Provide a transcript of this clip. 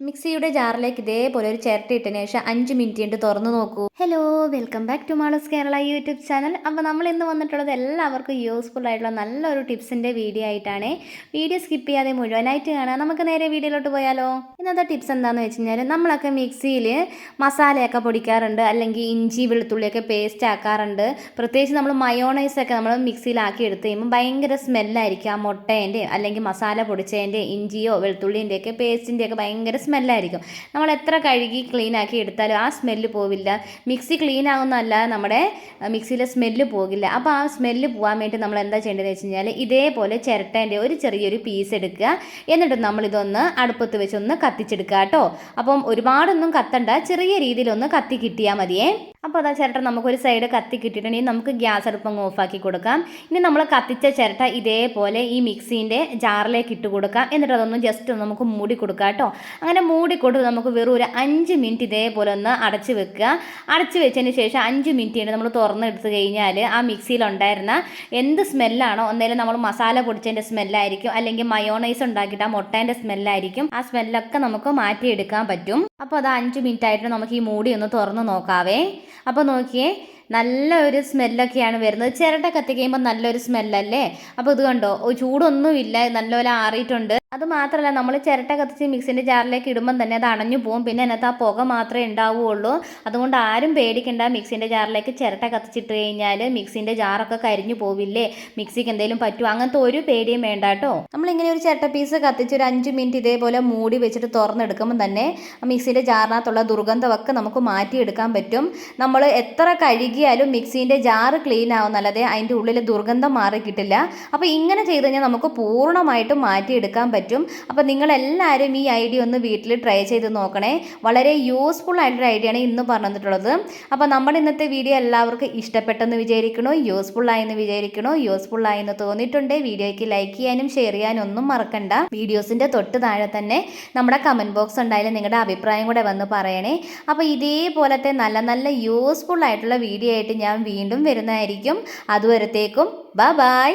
മിക്സിയുടെ ജാറിലേക്ക് ഇതേപോലെ ഒരു ചിരട്ട ഇട്ടതിന് ശേഷം 5 മിനിറ്റ് കൊണ്ട് തുറന്ന് നോക്കൂ. ഹലോ, വെൽക്കം ബാക്ക് ടു മാളൂസ് കേരള യൂട്യൂബ് ചാനൽ. അപ്പോൾ നമ്മൾ ഇന്ന് വന്നിട്ടുള്ളത് എല്ലാവർക്കും യൂസ്ഫുൾ ആയിട്ടുള്ള നല്ലൊരു ടിപ്സിൻ്റെ വീഡിയോ ആയിട്ടാണ്. വീഡിയോ സ്കിപ്പ് ചെയ്യാതെ മുഴുവനായിട്ട് കാണാം. നമുക്ക് നേരെ വീഡിയോയിലോട്ട് പോയാലോ. ഇന്നത്തെ ടിപ്സ് എന്താണെന്ന് വെച്ച് കഴിഞ്ഞാൽ, നമ്മളൊക്കെ മിക്സിയിൽ മസാലയൊക്കെ പൊടിക്കാറുണ്ട്, അല്ലെങ്കിൽ ഇഞ്ചി വെളുത്തുള്ളിയൊക്കെ പേസ്റ്റ് ആക്കാറുണ്ട്. പ്രത്യേകിച്ച് നമ്മൾ മയോണൈസൊക്കെ നമ്മൾ മിക്സിയിലാക്കി എടുത്ത് കഴിയുമ്പോൾ ഭയങ്കര സ്മെല്ലായിരിക്കും. ആ മുട്ടേൻ്റെ അല്ലെങ്കിൽ മസാല പൊടിച്ചതിൻ്റെ ഇഞ്ചിയോ വെളുത്തുള്ളിൻ്റെയൊക്കെ പേസ്റ്റിൻ്റെയൊക്കെ ഭയങ്കര സ്മെല്ലായിരിക്കും. നമ്മൾ എത്ര കഴുകി ക്ലീൻ ആക്കി എടുത്താലും ആ സ്മെല്ല് പോവില്ല. മിക്സി ക്ലീൻ ആകുന്നതല്ല, നമ്മുടെ മിക്സിയിലെ സ്മെല്ല് പോകില്ല. അപ്പോൾ ആ സ്മെല്ല് പോകാൻ വേണ്ടി നമ്മൾ എന്താ ചെയ്യേണ്ടതെന്ന് വെച്ച് കഴിഞ്ഞാൽ, ഇതേപോലെ ചിരട്ടേൻ്റെ ഒരു ചെറിയൊരു പീസ് എടുക്കുക. എന്നിട്ട് നമ്മളിതൊന്ന് അടുപ്പത്ത് വെച്ചൊന്ന് കത്തിച്ചെടുക്കുക കേട്ടോ. അപ്പം ഒരുപാടൊന്നും കത്തണ്ട, ചെറിയ രീതിയിലൊന്ന് കത്തി കിട്ടിയാൽ മതിയേ. അപ്പോൾ അതാ ചിരട്ട നമുക്കൊരു സൈഡ് കത്തി കിട്ടിയിട്ടുണ്ടെങ്കിൽ നമുക്ക് ഗ്യാസ് അടുപ്പം ഓഫാക്കി കൊടുക്കാം. ഇനി നമ്മൾ കത്തിച്ച ചിരട്ട ഇതേപോലെ ഈ മിക്സീൻ്റെ ജാറിലേക്ക് ഇട്ട് കൊടുക്കാം. എന്നിട്ട് അതൊന്ന് ജസ്റ്റ് നമുക്ക് മൂടി കൊടുക്കാം കേട്ടോ. അങ്ങനെ മൂടിക്കൊടുത്ത് നമുക്ക് വെറും ഒരു 5 മിനിറ്റ് ഇതേപോലെ ഒന്ന് അടച്ച് വെക്കുക. അടച്ച് വെച്ചതിന് ശേഷം 5 മിനിറ്റ് കഴിഞ്ഞ് നമ്മൾ തുറന്നെടുത്ത് കഴിഞ്ഞാൽ ആ മിക്സിയിലുണ്ടായിരുന്ന എന്ത് സ്മെല്ലാണോ, ഒന്നേലും നമ്മൾ മസാല പൊടിച്ചതിൻ്റെ സ്മെല്ലായിരിക്കും, അല്ലെങ്കിൽ മയോണൈസ് ഉണ്ടാക്കിയിട്ട് ആ മുട്ടേൻ്റെ സ്മെല്ലായിരിക്കും. ആ സ്മെല്ലൊക്കെ നമുക്ക് മാറ്റിയെടുക്കാൻ പറ്റും. അപ്പോൾ അത് 5 മിനിറ്റ് ആയിട്ട് നമുക്ക് ഈ മൂടി ഒന്ന് തുറന്ന് നോക്കാവേ. അപ്പോൾ നോക്കിയേ, നല്ലൊരു സ്മെല്ലൊക്കെയാണ് വരുന്നത്. ചിരട്ട കത്തി കഴിയുമ്പോൾ നല്ലൊരു സ്മെല്ലല്ലേ. അപ്പോൾ ഇത് കണ്ടോ, ചൂടൊന്നുമില്ല, നല്ലപോലെ ആറിയിട്ടുണ്ട്. അത് മാത്രമല്ല, നമ്മൾ ചിരട്ട കത്തിച്ച് മിക്സിൻ്റെ ജാറിലേക്ക് ഇടുമ്പം തന്നെ അത് അണഞ്ഞു പോകും. പിന്നെ അതിനകത്ത് ആ പുക മാത്രമേ ഉണ്ടാവുകയുള്ളൂ. അതുകൊണ്ട് ആരും പേടിക്കേണ്ട. മിക്സിൻ്റെ ജാറിലേക്ക് ചിരട്ട കത്തിച്ചിട്ട് കഴിഞ്ഞാൽ മിക്സിൻ്റെ ജാറൊക്കെ കരിഞ്ഞു പോവില്ലേ, മിക്സിക്ക് എന്തെങ്കിലും പറ്റുമോ, അങ്ങനത്തെ ഒരു പേടിയും വേണ്ട കേട്ടോ. നമ്മളിങ്ങനെ ഒരു ചിരട്ട പീസ് കത്തിച്ച് ഒരു 5 മിനിറ്റ് ഇതേപോലെ മൂടി വെച്ചിട്ട് തുറന്നെടുക്കുമ്പോൾ തന്നെ മിക്സിൻ്റെ ജാറിനകത്തുള്ള ദുർഗന്ധമൊക്കെ നമുക്ക് മാറ്റിയെടുക്കാൻ പറ്റും. നമ്മൾ എത്ര കഴുകിയാലും മിക്സിൻ്റെ ജാറ് ക്ലീൻ ആവുന്നല്ലാതെ അതിൻ്റെ ഉള്ളിലെ ദുർഗന്ധം മാറി കിട്ടില്ല. അപ്പോൾ ഇങ്ങനെ ചെയ്ത് കഴിഞ്ഞാൽ നമുക്ക് പൂർണ്ണമായിട്ടും മാറ്റിയെടുക്കാൻ പറ്റും. അപ്പോൾ നിങ്ങളെല്ലാവരും ഈ ഐഡിയ ഒന്ന് വീട്ടിൽ ട്രൈ ചെയ്ത് നോക്കണേ. വളരെ യൂസ്ഫുൾ ആയിട്ടൊരു ഐഡിയ ആണ് ഇന്ന് പറഞ്ഞിട്ടുള്ളത്. അപ്പോൾ നമ്മുടെ ഇന്നത്തെ വീഡിയോ എല്ലാവർക്കും ഇഷ്ടപ്പെട്ടെന്ന് വിചാരിക്കണോ, യൂസ്ഫുൾ ആയെന്ന് വിചാരിക്കണോ. യൂസ്ഫുൾ ആയെന്ന് തോന്നിയിട്ടുണ്ട് വീഡിയോയ്ക്ക് ലൈക്ക് ചെയ്യാനും ഷെയർ ചെയ്യാനും ഒന്നും മറക്കണ്ട. വീഡിയോസിൻ്റെ തൊട്ട് താഴെ തന്നെ നമ്മുടെ കമൻറ്റ് ബോക്സ് ഉണ്ടായാലും നിങ്ങളുടെ അഭിപ്രായം കൂടെ വന്ന് പറയണേ. അപ്പോൾ ഇതേപോലത്തെ നല്ല നല്ല യൂസ്ഫുൾ ആയിട്ടുള്ള വീഡിയോ ആയിട്ട് ഞാൻ വീണ്ടും വരുന്നതായിരിക്കും. അതുവരത്തേക്കും ബൈ ബൈ.